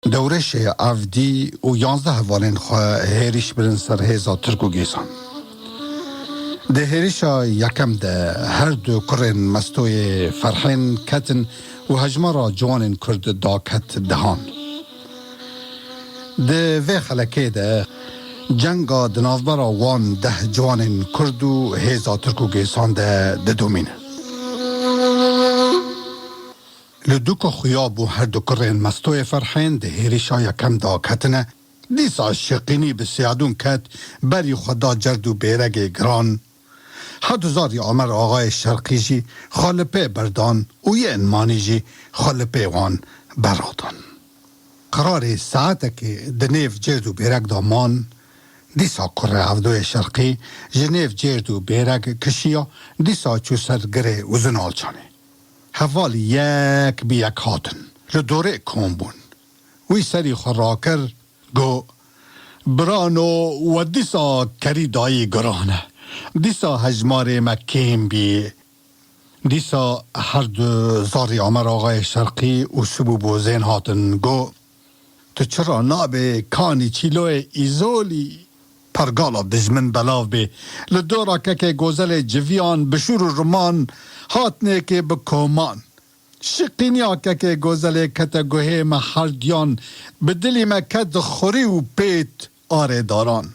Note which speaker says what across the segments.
Speaker 1: دورش عفدی و 11 هوالین خواه هیریش برن سر هیزا ترکو گیسان. ده هیریشا یکم ده هر دو کرن مستوی فرحین کتن و هجمارا جوانین کرد دا کت دهان. ده وی خلکه ده جنگا دنافبرا وان ده جوانین کرد و هیزا ترکو گیسان ده دومینه. لدوکو خیاب و هر دو کرن مستوی فرحین ده هیریشا یکم دا کتنه دیسا شقینی بسیادون کت بری خدا جرد و بیرگ گران. حدوزاری عمر آقای شرقی جی خالپه بردان و یه انمانی جی خالپه وان برادان. قرار ساعته که دنیف جرد و بیرگ دامان دیسا کره عبدوی شرقی جنیف جرد و بیرگ کشیا دیسا چو سر گره و زنال چانه. حوال یک بی یک هاتن لدوره کن بون وی سری خراکر گو برانو و دیسا کری دایی گرانه دیسا هجمار مکیم بی دیسا هر دو زاری عمر آقای شرقی و سبوب و زین هاتن گو تو چرا نابه کانی چیلوی ایزولی پرگالا دجمن بلاو بی لدورا که گوزل جویان بشور و رمان هاتنه که بکومان شقینیا که گوزل کتا گوه محردیان بدلی مکد خوری و پیت آره داران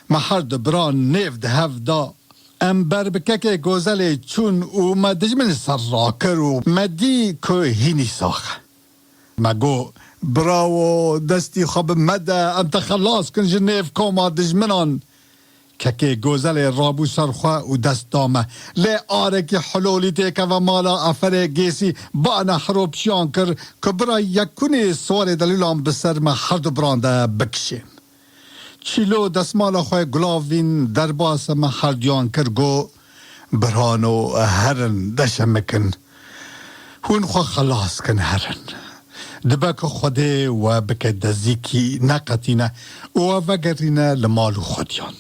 Speaker 1: محرد بران نیف ده هفدا امبر بکه گوزل چون و مدجمن سر راکر و مدی که هینی ساخه مگو براو دستی خواب مده انت خلاص کن جنیف کوما دجمنان که گوزل رابو سرخواه و دست دامه لی آره که حلولی تیکه و مالا افره گیسی با نحرو پشیان کر که برای یکونی سوال دلیلان بسر ما هر دو برانده بکشین چیلو دست مالا خواه گلاوین در باس ما هر دیان کر گو برانو هرن دشمکن هون خواه خلاص کن هرن دبک خوده و بکه دزیکی نقتینه و وگرینه لمالو خودیان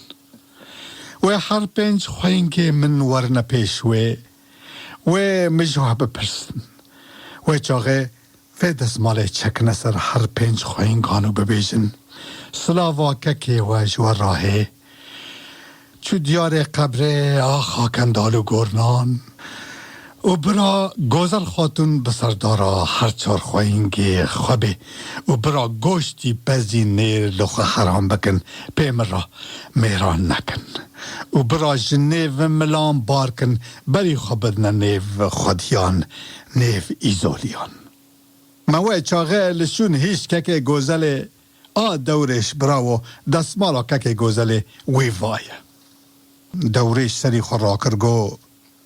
Speaker 1: و هر پنج خوین که من ورنه پیش و مجوه بپرسن و چاقه و دستماله چکنه سر هر پنج خوین گانو ببیجن سلاوا که و جوه راهه چو دیار قبره آخا کندالو گرنان و برا گوزل خاتون بسردارا هر چار خوینگی خوبه و برا گوشتی پزی نیر لخ حرام بکن پیمر را میران نکن و برا جنیو ملان بارکن بری خوبدن نیو خودیان نیو ایزولیان موی چاقه لشون هیچ که گوزل دورش براو دستمالا که گوزل ویوایه دورش سری خور راکر گو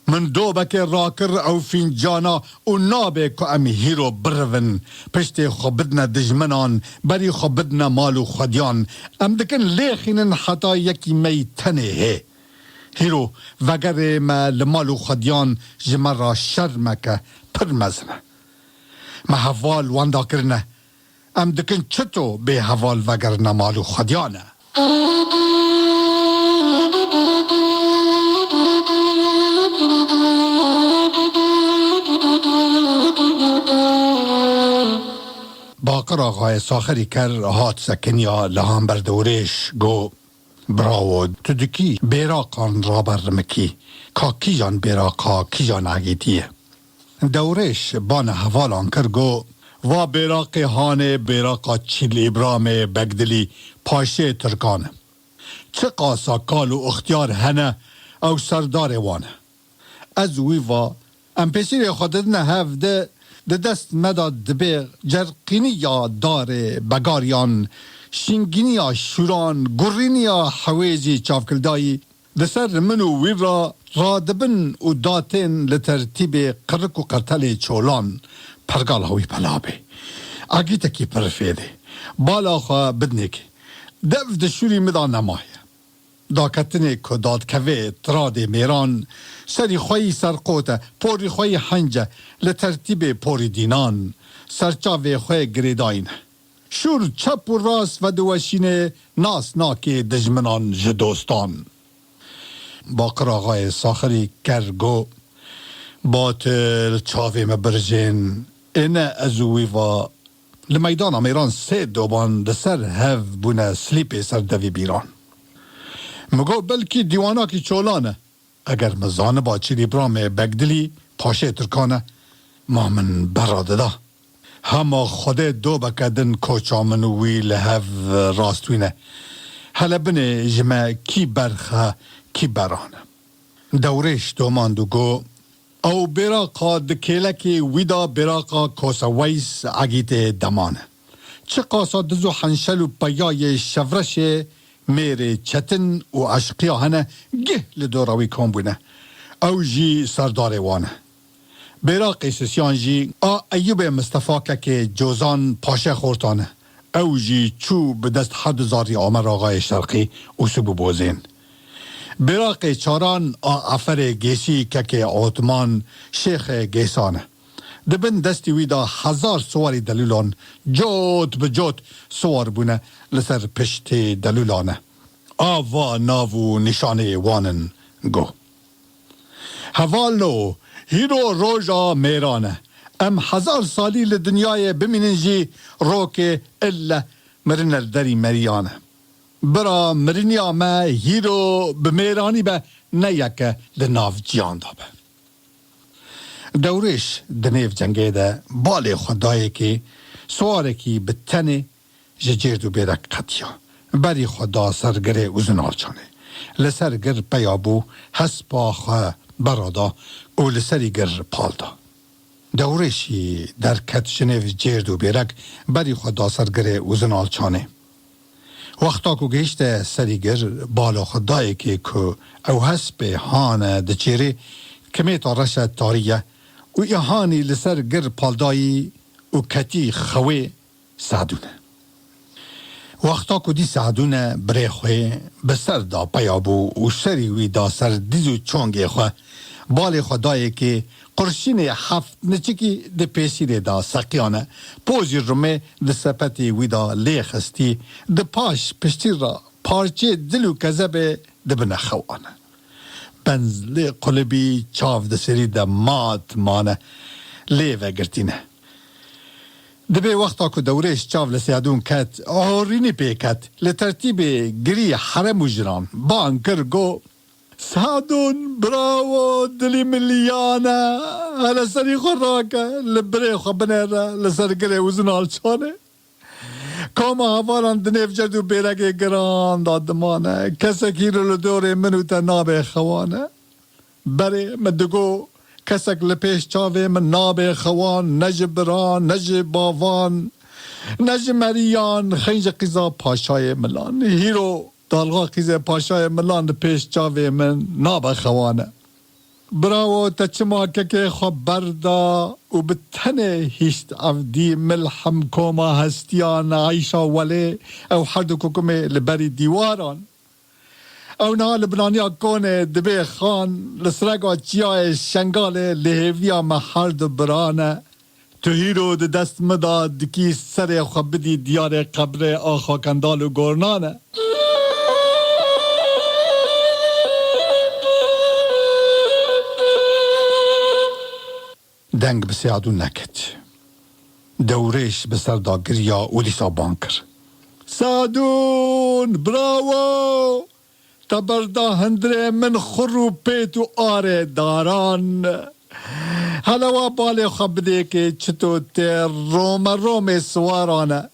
Speaker 1: من دو بکه راکر او فینجانا و نابه که امی هیرو برون پشت خوبدن دجمنان بری خوبدن مالو خودیان ام دکن لیخینن حتا یکی میتنه هی هیرو وگر ما لمالو خودیان جمع را شرمکه پرمزنه ما حوال واندا کرنه ام دکن چطو به حوال وگر نمالو خودیانه باقر آقای ساخری کر هات سکنیا لهم بردورش گو براو تو دکی بیراقان را برمکی کاکی جان بیراقا کی جان عگیدیه دورش بان حوالان کر گو و بیراق هانه بیراقا چیل ابرام بگدلی پاشه ترکانه چه قاسا کال و اختیار هنه او سردار وانه از ویوا ام پیسیر خودت هفته ده دست مداد دبیر جرقینی یا دار بگاریان شنگینی یا شوران گرینی یا حویجی چافکلدایی ده سر منو وی را دبن و داتین لترتیب قرق و قرطل چولان پرگال هوی پلابه اگیتا کی پرفیده بالا خواه بدنک دف دشوری مدا نمایه داکتنه که داد کوه تراد میران سری خوی سرقوته پوری خوی حنجه لترتیب پوری دینان سرچاوه خوی گریداینه شور چپ و راست و دوشینه ناس ناکی دجمنان جدوستان باقر آقای ساخری کرگو باطل چاوه مبرجین اینه ازوی و لميدان میران سه دوبان دسر هف بونه سلیپ سر دوی بیران. مگو بلکی دیوانا کی چولانه. اگر مزانه با چیلی برام بگدلی پاشه ترکانه ما من براده دا. همه خود دو بکدن کوچامنوی لحف راستوینه. هلا بنه جمع کی برخه کی برانه. دورش دومان دو گو او براقا دکیلکی ویدا براقا کوسویس عگیت دمانه. چه قاسا دزو حنشل و پیای شفرش میره چتن و عشقیا هنه گه لدوراوی کن بونه. او جی سردار وانه. براق سسیان جی ایوب مصطفی که جوزان پاشه خورتانه. او جی چو به دست حد زاری آمر آقای شرقی و سبو بوزین. براق چاران عفر گیسی که عثمان شیخ گیسانه. دبن دستی ویدا 1000 سواری دلولان جوت به جوت سوار بونه لسر پشت دلولانه. آوا ناو نشانه وانن گو. حوالو هیرو روژا میرانه. ام 1000 سالی لدنیای بمیننجی روک الا مرنر دری مریانه. برا مرنیا ما هیرو بمیرانی به نیکه لناف جیان دابه. دورش دنیف جنگه ده بالی خدایی که سواره که به تنه ججیردو بیرک قطیا. بری خدا سرگره اوزنال چانه. لسرگر پیابو حسبا خواه برادا او لسری گر پالدا. دورشی در کت جنیف جیردو بیرک بری خدا سرگره اوزنال چانه. وقتا که گشت سریگر بالا خدایی که او حسب هانه ده چیره کمیتا رشد تاریه و ایهانی لسر گر پالدایی و کتی خوی سعدونه. وقتا که دی سعدونه بره خوی بسر دا پیابو و سری وی دا سر دیزو چونگی خوی بالی خدایی که قرشین 7 نچکی ده پیسیره دا سقیانه پوزی رمه ده سپتی وی دا لیخستی ده پاش پشتی را پارچه دلو کذبه ده بنخوانه. بنز لی قلبی چاف ده سری ده مات مانه لیوه گرتینه. دبی وقتا که دورش چاف لسیادون کت آرینی پیکت لترتیب گری حرم و جران بان کرگو سعدون براو دلی ملیانه هلا سری خوراکه لبری خوابنه لسر گره وزنال چانه کاما هواران دنیف جردو بیرگه گران دادمانه کسکی رو لدور منو تا نابه خوانه بره مدگو کسک لپیش چاوه من نابه خوان نج بران نج باوان نج مریان خینج قیزا پاشای ملان هیرو دالغا قیزه پاشای ملان پیش چاوه من نابه خوانه براو تچما که خواب بردا و بتنه هیشت عفدی ملحم کوما هستیان عیشا ولی او حردو ککمه لبری دیواران او نا لبنانیا کونه دبی خان لسرگا چیای شنگال لحویا محرد برانه تو هیرو ده دست مداد دکی سر خوابدی دیار قبر آخا کندال و گرنانه دنگ بسیادون نکت دورش بسر دا گریا و دیسا بانکر سعدون براو تبردا هندره من خرو پیت و آره داران حلوا بالی خبده که چطو تیر روم سوارانه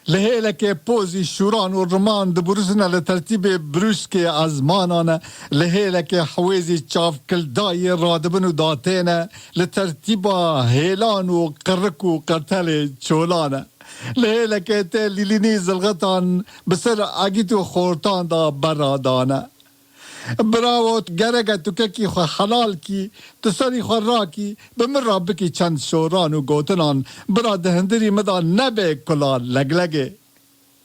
Speaker 1: لهیله که پوزی شوران و رمان دبرسنه لترتیب بروش که ازمانانه لهیله که حویزی چاف کلدای رادبن و داتینه لترتیبا هیلان و قرک و قرتل چولانه لهیله که تی لیلینی زلغتان بسر عگیت و خورتان دا برادانه براوت گرگه تو که خو حلال کی تو سری خو را کی بمر را بکی چند شوران و گوتنان برا دهندری مدا نبه کلان لگلگه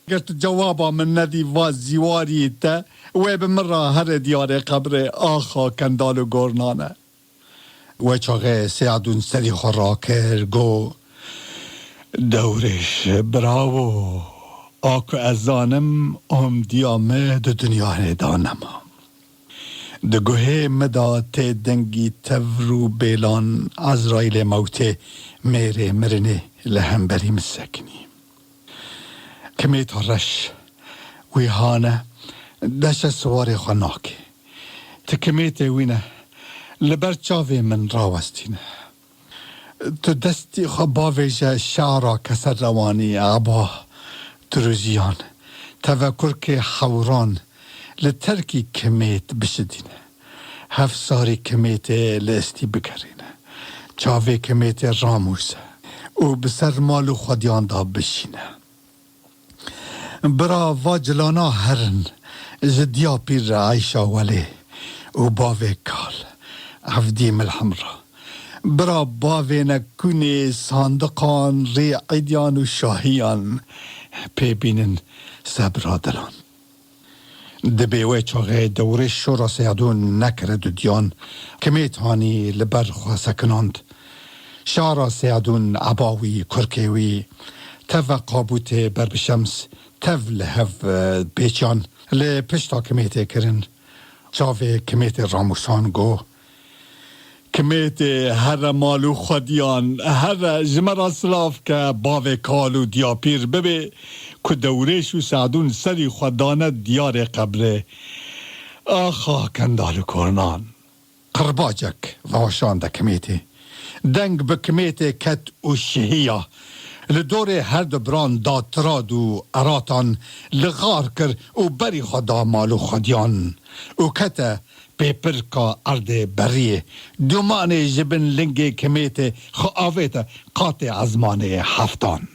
Speaker 1: اگر تو جوابا من ندی واز زیواری تا و بمر را هر دیار قبر آخا کندال و گرنانه و چاقه سیادون سری خو را کرگو دورش براو آکو ازانم دیامه دو دنیا دانم ده گوه مدا تی دنگی تورو بیلان عزرائیل موته میره مرنه لهم بریم سکنی کمیت رش ویهانه دش سواری خناکی تکمیت وینه لبر چاوی من راوستینه تو دستی خباویجه شعرا کسر روانی عبا دروزیان تفکر که حوران لترکی کمیت بشدینه هفت ساری کمیت لستی بکرینه چاوی کمیت راموزه و بسر مالو خودیان دا بشینه برا واجلانا هرن جدیا پیر عیشا ولی و باوی کال عفدی ملحمرا برا باوی نکونی صندقان ری عیدیان و شاهیان پی بینن سبرا دلان دبیوی چاقه دوره شورا سیادون نکرد دیان کمیت هانی لبر خواسکناند شارا سیادون عباوی کرکیوی تف قابوت بربشمس تف لحف بیچان لپشتا کمیت کرن چاوه کمیت راموسان گو کمیت هر مالو خودیان هر جمرا سلاف که باوه کالو دیاپیر ببه که دورش و سعدون سری خودانه دیار قبره آخا کندال کرنان قرباجک واشان ده کمیتی دنگ به کمیت کت و شهیه لدور هر دبران داتراد و اراتان لغار کر و بری خدا مالو خودیان و کت پیپر کا ارد بریه دومان جبن لنگ کمیت خواهیت قاطع ازمان هفتان